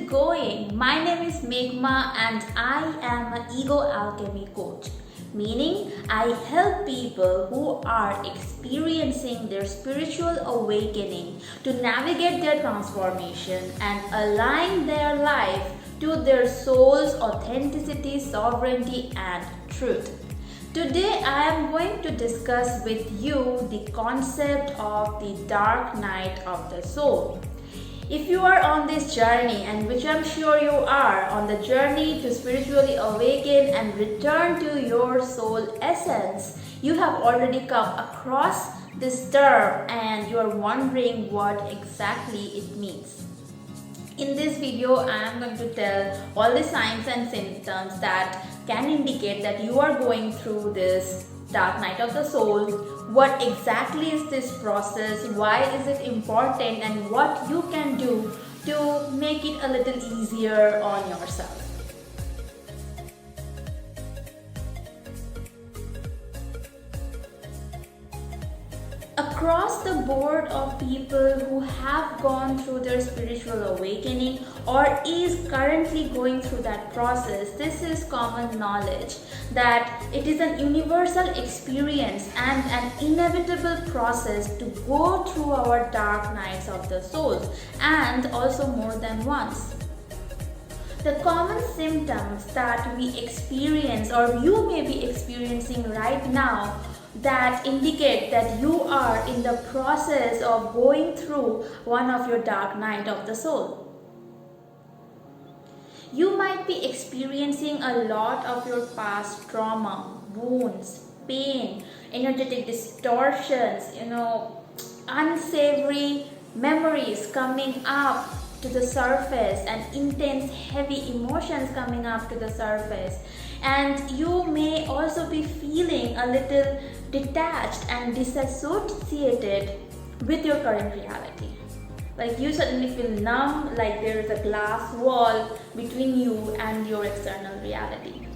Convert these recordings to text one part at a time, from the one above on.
it going? My name is Meghma and I am an ego alchemy coach, meaning I help people who are experiencing their spiritual awakening to navigate their transformation and align their life to their soul's authenticity, sovereignty, and truth. Today I am going to discuss with you the concept of the dark night of the soul. If you are on this journey, and which I'm sure you are, on the journey to spiritually awaken and return to your soul essence, you have already come across this term and you are wondering what exactly it means. In this video, I am going to tell all the signs and symptoms that can indicate that you are going through this dark night of the soul. What exactly is this process? Why is it important? And what you can do to make it a little easier on yourself. Across the board of people who have gone through their spiritual awakening or is currently going through that process, this is common knowledge that it is an universal experience and an inevitable process to go through our dark nights of the souls, and also more than once. The common symptoms that we experience or you may be experiencing right now that indicate that you are in the process of going through one of your dark night of the soul. You might be experiencing a lot of your past trauma, wounds, pain, energetic distortions, unsavory memories coming up to the surface and intense heavy emotions coming up to the surface. And you may also be feeling a little detached and disassociated with your current reality. Like you suddenly feel numb, like there is a glass wall between you and your external reality.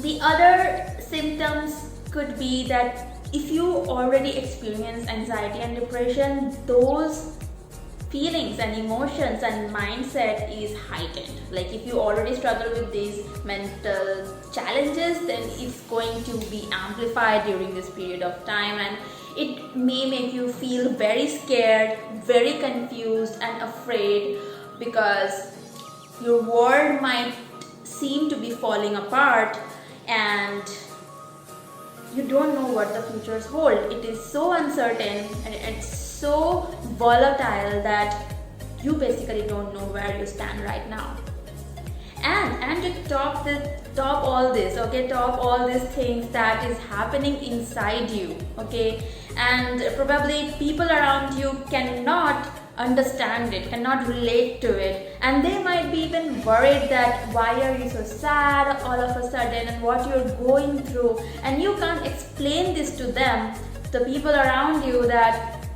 The other symptoms could be that if you already experience anxiety and depression, those feelings and emotions and mindset is heightened. Like if you already struggle with these mental challenges, then it's going to be amplified during this period of time, and it may make you feel very scared, very confused and afraid, because your world might seem to be falling apart and you don't know what the futures hold. It is so uncertain and it's so volatile that you basically don't know where you stand right now. And to top all these things that is happening inside you, okay, and probably people around you cannot understand it, cannot relate to it, and they might be even worried that why are you so sad all of a sudden and what you're going through, and you can't explain this to them, the people around you, that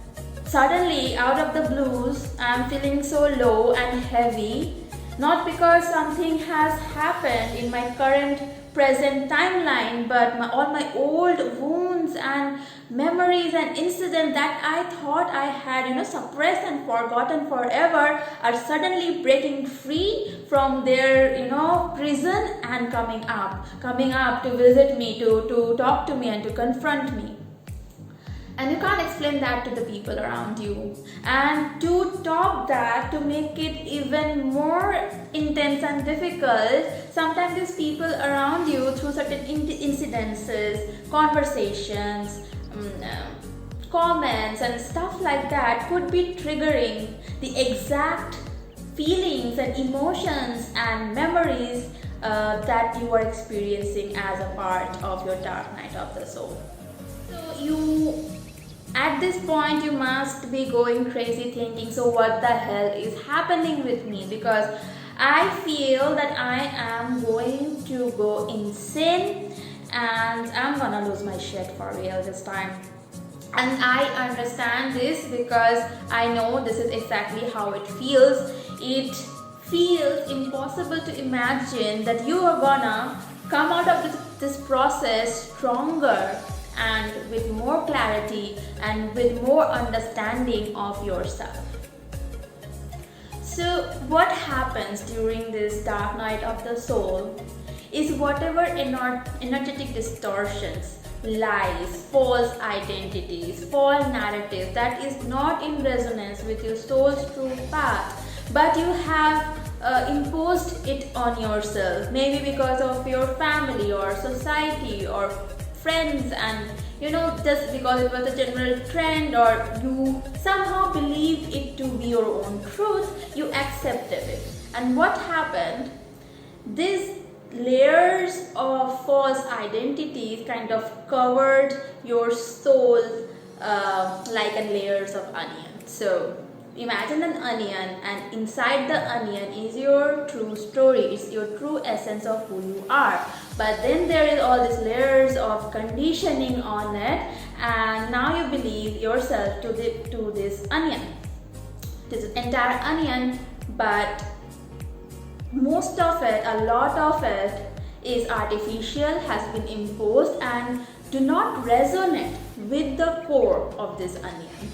suddenly out of the blues I'm feeling so low and heavy, not because something has happened in my current present timeline, but all my old wounds and memories and incidents that I thought I had suppressed and forgotten forever are suddenly breaking free from their prison and coming up to visit me, to talk to me and to confront me. And you can't explain that to the people around you. And to top that, to make it even more intense and difficult, sometimes these people around you, through certain incidences, conversations, comments and stuff like that, could be triggering the exact feelings and emotions and memories that you are experiencing as a part of your dark night of the soul. So at this point you must be going crazy thinking, so what the hell is happening with me? Because I feel that I am going to go insane and I'm gonna lose my shit for real this time. And I understand this because I know this is exactly how it feels. It feels impossible to imagine that you are gonna come out of this process stronger and with more clarity and with more understanding of yourself. So what happens during this dark night of the soul is whatever energetic distortions, lies, false identities, false narratives that is not in resonance with your soul's true path, but you have imposed it on yourself, maybe because of your family or society or friends, and just because it was a general trend, or you somehow believed it to be your own truth, you accepted it. And what happened? These layers of false identities kind of covered your soul like a layers of onion. So imagine an onion, and inside the onion is your true story, it's your true essence of who you are. But then there is all these layers of conditioning on it, and now you believe yourself to this onion, this entire onion. But most of it, a lot of it, is artificial, has been imposed, and do not resonate with the core of this onion.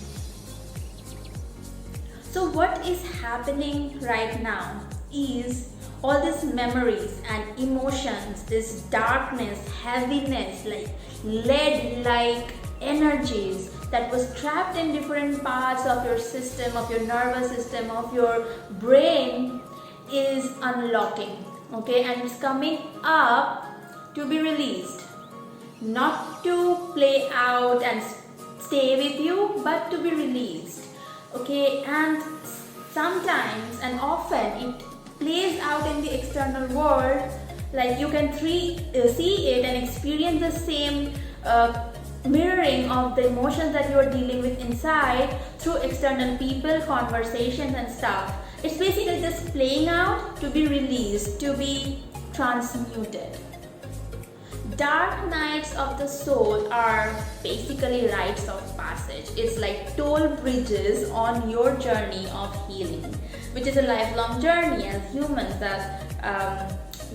So what is happening right now is all these memories and emotions, this darkness, heaviness, like lead-like energies that was trapped in different parts of your system, of your nervous system, of your brain, is unlocking, okay, and it's coming up to be released, not to play out and stay with you, but to be released. Okay, and sometimes and often it plays out in the external world, like you can see it and experience the same mirroring of the emotions that you are dealing with inside through external people, conversations and stuff. It's basically just playing out to be released, to be transmuted. Dark nights of the soul are basically rites of passage. It's like toll bridges on your journey of healing, which is a lifelong journey as humans, that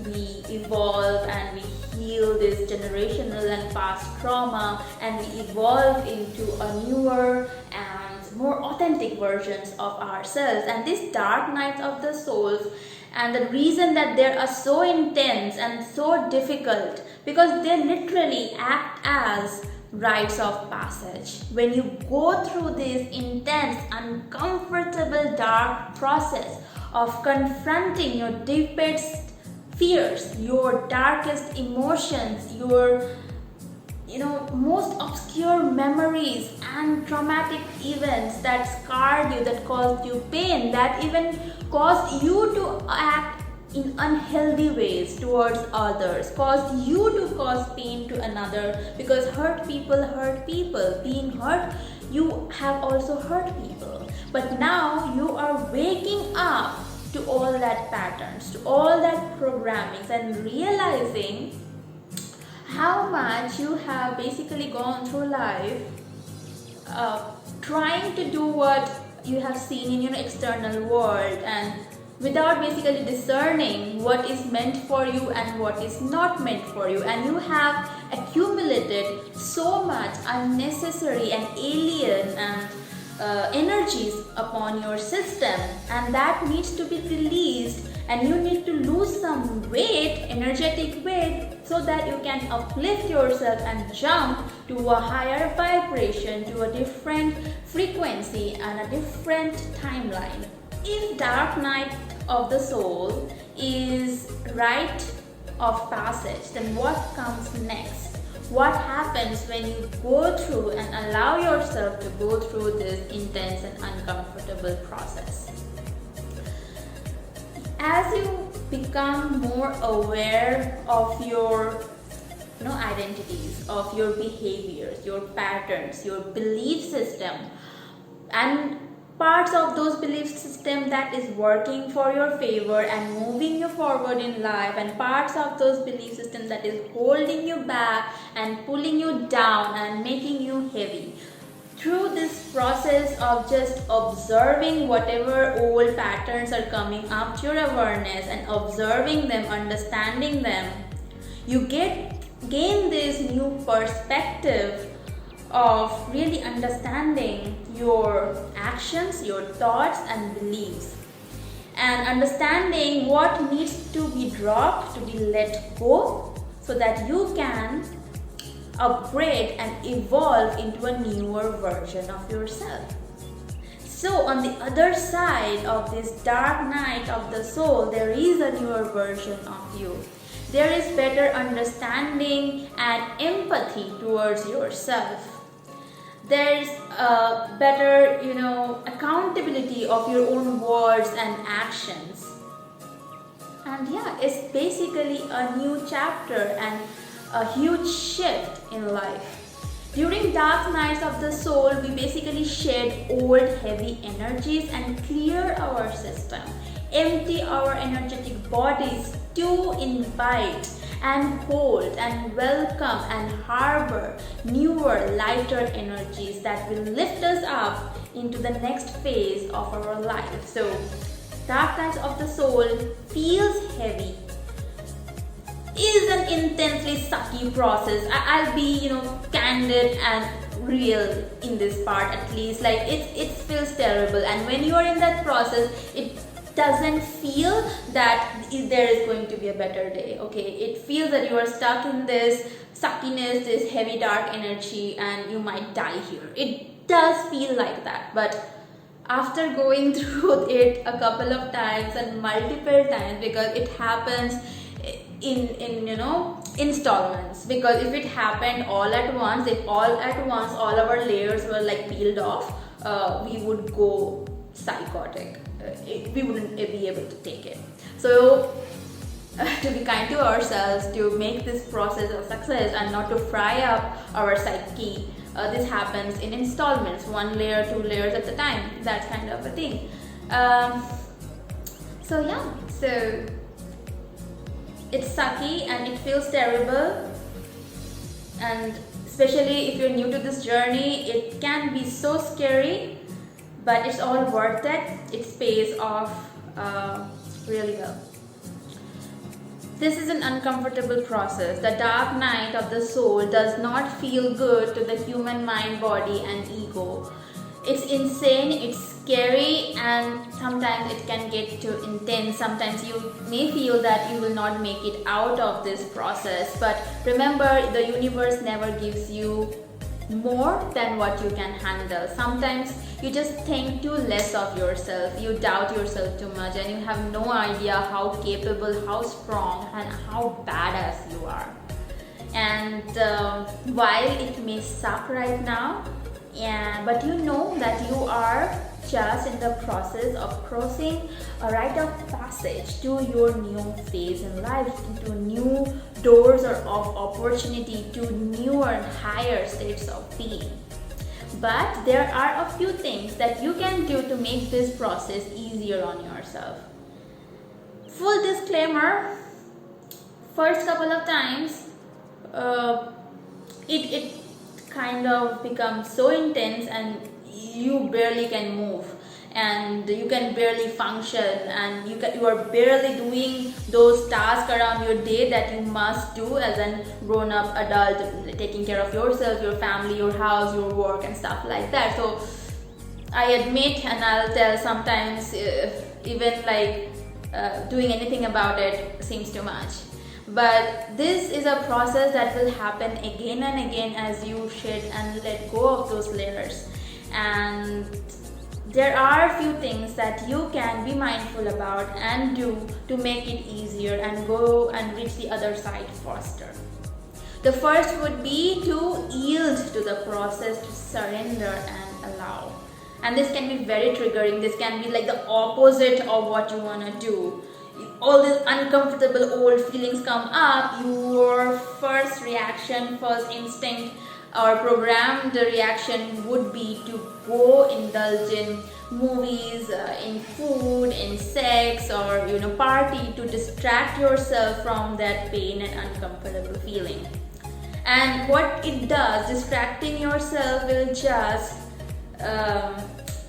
we evolve and we heal this generational and past trauma, and we evolve into a newer and more authentic versions of ourselves. And these dark nights of the souls, and the reason that they are so intense and so difficult, because they literally act as rites of passage. When you go through this intense, uncomfortable, dark process of confronting your deepest fears, your darkest emotions, your most obscure memories and traumatic events that scarred you, that caused you pain, that even caused you to act in unhealthy ways towards others, caused you to cause pain to another, because hurt people. Being hurt, you have also hurt people. But now you are waking up to all that patterns, to all that programmings, and realizing how much you have basically gone through life trying to do what you have seen in your external world, and without basically discerning what is meant for you and what is not meant for you. And you have accumulated so much unnecessary and alien and energies upon your system, and that needs to be released, and you need to lose some weight, energetic weight, so that you can uplift yourself and jump to a higher vibration, to a different frequency and a different timeline. If dark night of the soul is rite of passage, then what comes next? What happens when you go through and allow yourself to go through this intense and uncomfortable process? As you become more aware of your identities, of your behaviors, your patterns, your belief system, and parts of those belief system that is working for your favor and moving you forward in life, and parts of those belief system that is holding you back and pulling you down and making you heavy. Through this process of just observing whatever old patterns are coming up to your awareness and observing them, understanding them, you gain this new perspective of really understanding your actions, your thoughts and beliefs. and understanding what needs to be dropped, to be let go, so that you can upgrade and evolve into a newer version of yourself. So on the other side of this dark night of the soul, there is a newer version of you. There is better understanding and empathy towards yourself. There is a better, accountability of your own words and actions. And yeah, it's basically a new chapter and a huge shift in life. During dark nights of the soul, we basically shed old heavy energies and clear our system, empty our energetic bodies to invite and hold and welcome and harbor newer, lighter energies that will lift us up into the next phase of our life. So, dark nights of the soul feels heavy, is an intensely sucky process. I'll be, candid and real in this part at least. Like it feels terrible, and when you are in that process, it doesn't feel that there is going to be a better day. Okay, it feels that you are stuck in this suckiness, this heavy dark energy, and you might die here. It does feel like that, but after going through it a couple of times and multiple times, because it happens in installments, because if it happened all at once, if all at once all our layers were like peeled off, we would go psychotic. We wouldn't be able to take it. So to be kind to ourselves, to make this process a success and not to fry up our psyche, this happens in installments, 1 layer, 2 layers at a time, that kind of a thing. So it's sucky and it feels terrible, and especially if you're new to this journey, it can be so scary, but it's all worth it. It pays off really well. This is an uncomfortable process. The dark night of the soul does not feel good to the human mind, body, and ego. It's insane, it's scary, and sometimes it can get too intense. Sometimes you may feel that you will not make it out of this process, but remember, the universe never gives you more than what you can handle. Sometimes you just think too less of yourself, you doubt yourself too much, and you have no idea how capable, how strong, and how badass you are. And while it may suck right now, but you know that you are just in the process of crossing a rite of passage to your new phase in life, into new doors or of opportunity, to newer and higher states of being. But there are a few things that you can do to make this process easier on yourself. Full disclaimer, first couple of times it kind of becomes so intense and you barely can move, and you can barely function, and you are barely doing those tasks around your day that you must do as a grown-up adult, taking care of yourself, your family, your house, your work, and stuff like that. So I admit, and I'll tell, sometimes even doing anything about it seems too much. But this is a process that will happen again and again as you shed and let go of those layers. And there are a few things that you can be mindful about and do to make it easier and go and reach the other side faster. The first would be to yield to the process, to surrender and allow. And this can be very triggering. This can be like the opposite of what you want to do. All these uncomfortable old feelings come up, your first reaction, first instinct or programmed reaction would be to go indulge in movies, in food, in sex, or party, to distract yourself from that pain and uncomfortable feeling. And what it does, distracting yourself will just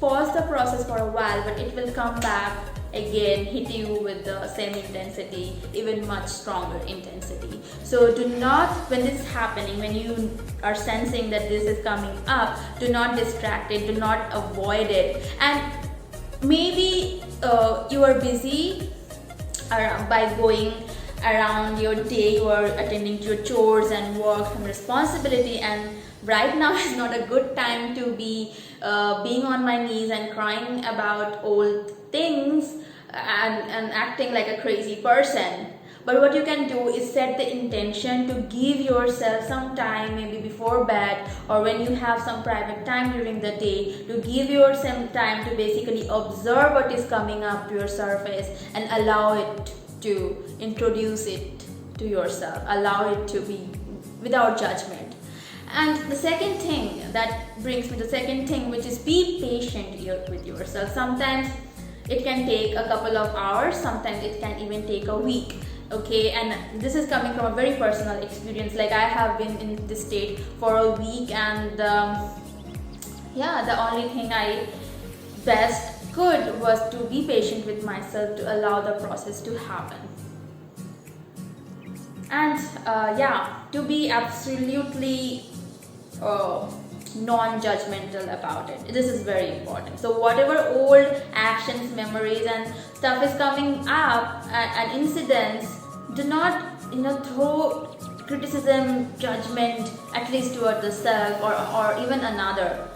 pause the process for a while, but it will come back again, hit you with the same intensity, even much stronger intensity. So do not, when this is happening, when you are sensing that this is coming up, do not distract it, do not avoid it. And maybe you are busy by going around your day, you are attending to your chores and work and responsibility, and right now is not a good time to be being on my knees and crying about old things and acting like a crazy person. But what you can do is set the intention to give yourself some time, maybe before bed or when you have some private time during the day, to give yourself time to basically observe what is coming up to your surface and allow it to introduce it to yourself, allow it to be without judgment. And the second thing that brings me to the second thing, which is be patient with yourself. Sometimes it can take a couple of hours, sometimes it can even take a week. Okay, and this is coming from a very personal experience. Like, I have been in this state for a week, and yeah, the only thing I best could was to be patient with myself, to allow the process to happen. And yeah, to be absolutely non-judgmental about it. This is very important. So whatever old actions, memories and stuff is coming up and incidents, do not throw criticism, judgment, at least toward the self or even another.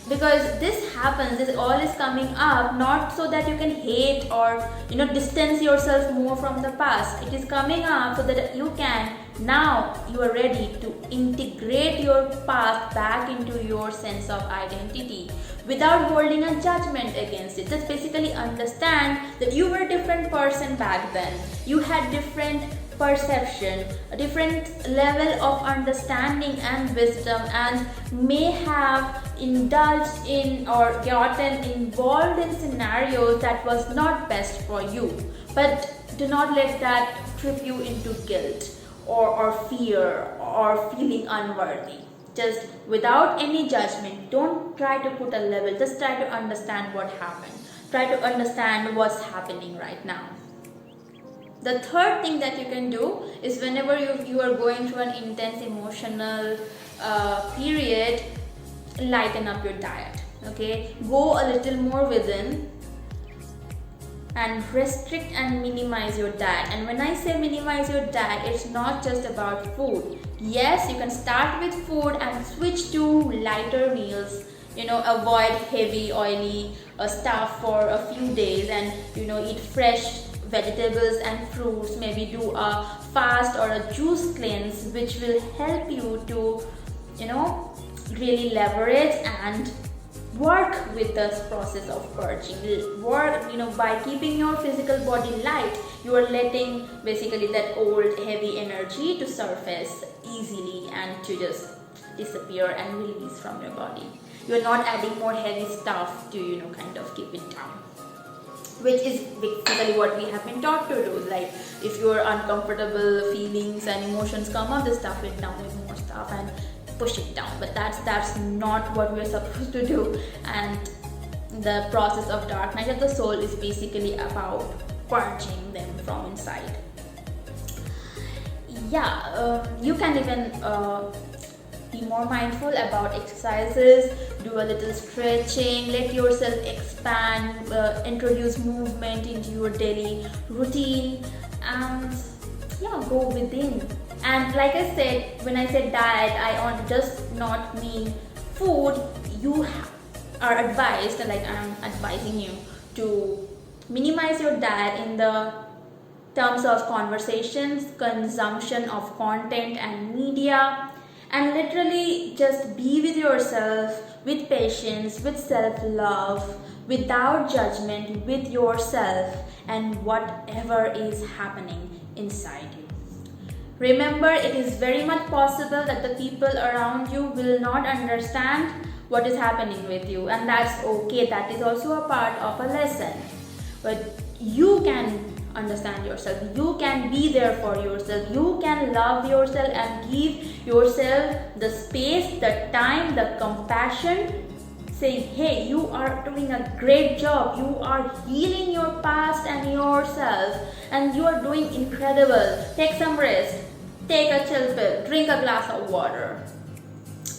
Because this happens, this all is coming up not so that you can hate or distance yourself more from the past. It is coming up so that you can, now you are ready to integrate your past back into your sense of identity without holding a judgment against it. Just basically understand that you were a different person back then. You had different perception, a different level of understanding and wisdom, and may have indulged in or gotten involved in scenarios that was not best for you. But do not let that trip you into guilt or fear or feeling unworthy. Just without any judgment, don't try to put a level, just try to understand what happened. Try to understand what's happening right now. The third thing that you can do is, whenever you are going through an intense emotional period, lighten up your diet. Okay, go a little more within and restrict and minimize your diet. And when I say minimize your diet, it's not just about food. Yes, you can start with food and switch to lighter meals, avoid heavy oily stuff for a few days, and eat fresh vegetables and fruits. Maybe do a fast or a juice cleanse, which will help you to really leverage and work with this process of purging. Work, by keeping your physical body light, you are letting basically that old heavy energy to surface easily and to just disappear and release from your body. You're not adding more heavy stuff to kind of keep it down, which is basically what we have been taught to do. Like, if your uncomfortable feelings and emotions come up, just stuff it down with more stuff and push it down. But that's not what we're supposed to do. And the process of dark night of the soul is basically about purging them from inside. Yeah, you can even be more mindful about exercises, do a little stretching, let yourself expand, introduce movement into your daily routine, and yeah, go within. And like I said, when I said diet, I does not mean food. You are advised, like I'm advising you, to minimize your diet in the terms of conversations, consumption of content and media, and literally just be with yourself, with patience, with self-love, without judgment, with yourself and whatever is happening inside you. Remember, it is very much possible that the people around you will not understand what is happening with you, and that's okay. That is also a part of a lesson. But you can understand yourself, you can be there for yourself, you can love yourself and give yourself the space, the time, the compassion, saying, hey, you are doing a great job, you are healing your past and yourself, and you are doing incredible. Take some rest, take a chill pill, drink a glass of water.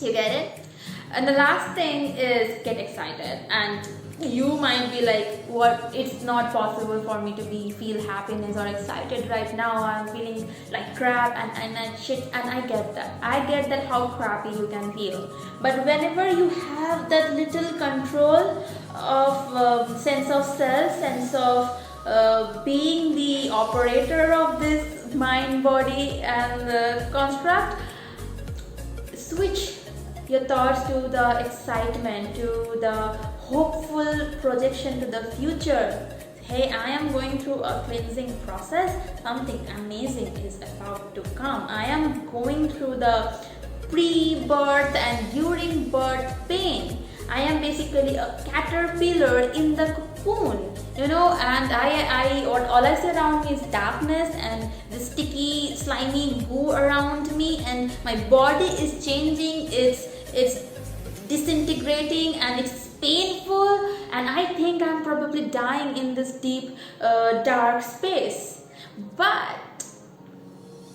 You get it? And the last thing is, get excited and you might be like, what, it's not possible for me to feel happiness or excited right now, I'm feeling like crap and shit. And I get that how crappy you can feel. But whenever you have that little control of sense of self, sense of being the operator of this mind, body and construct, switch your thoughts to the excitement, to the hopeful projection to the future. Hey, I am going through a cleansing process. Something amazing is about to come. I am going through the pre-birth and during birth pain. I am basically a caterpillar in the cocoon, and all I see around me is darkness and the sticky, slimy goo around me, and my body is changing. It's disintegrating and it's painful, and I think I'm probably dying in this deep, dark space. But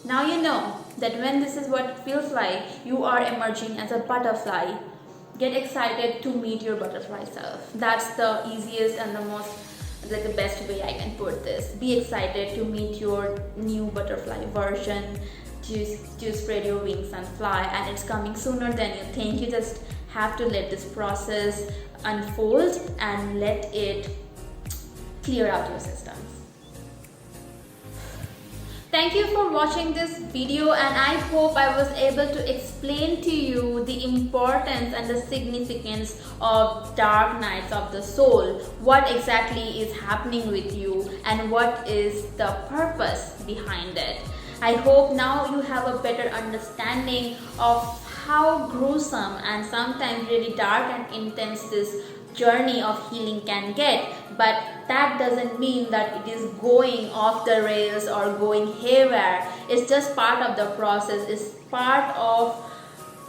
now you know that when this is what it feels like, you are emerging as a butterfly. Get excited to meet your butterfly self. That's the easiest and the most, like, the best way I can put this. Be excited to meet your new butterfly version, to spread your wings and fly, and it's coming sooner than you think. You just have to let this process unfold and let it clear out your systems. Thank you for watching this video, and I hope I was able to explain to you the importance and the significance of dark nights of the soul, what exactly is happening with you and what is the purpose behind it. I hope now you have a better understanding of how gruesome and sometimes really dark and intense this journey of healing can get. But that doesn't mean that it is going off the rails or going haywire. It's just part of the process. It's part of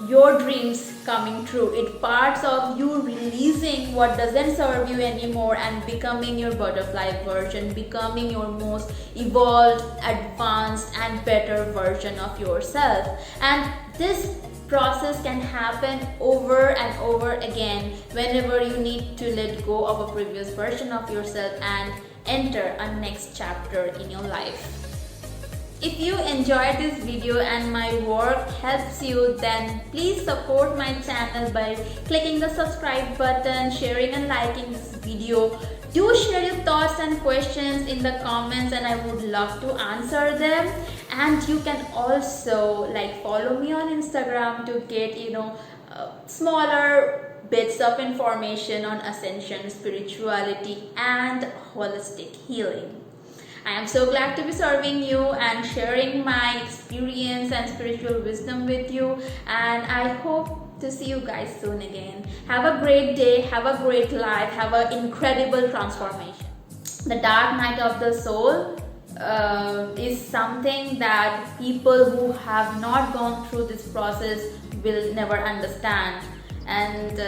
your dreams coming true. It's parts of you releasing what doesn't serve you anymore and becoming your butterfly version, becoming your most evolved, advanced and better version of yourself. And this process can happen over and over again whenever you need to let go of a previous version of yourself and enter a next chapter in your life. If you enjoyed this video and my work helps you, then please support my channel by clicking the subscribe button, sharing and liking this video. Do share your thoughts and questions in the comments, and I would love to answer them. And you can also follow me on Instagram to get smaller bits of information on ascension, spirituality and holistic healing. I am so glad to be serving you and sharing my experience and spiritual wisdom with you, and I hope to see you guys soon again. Have a great day, have a great life, have an incredible transformation. The dark night of the soul is something that people who have not gone through this process will never understand, and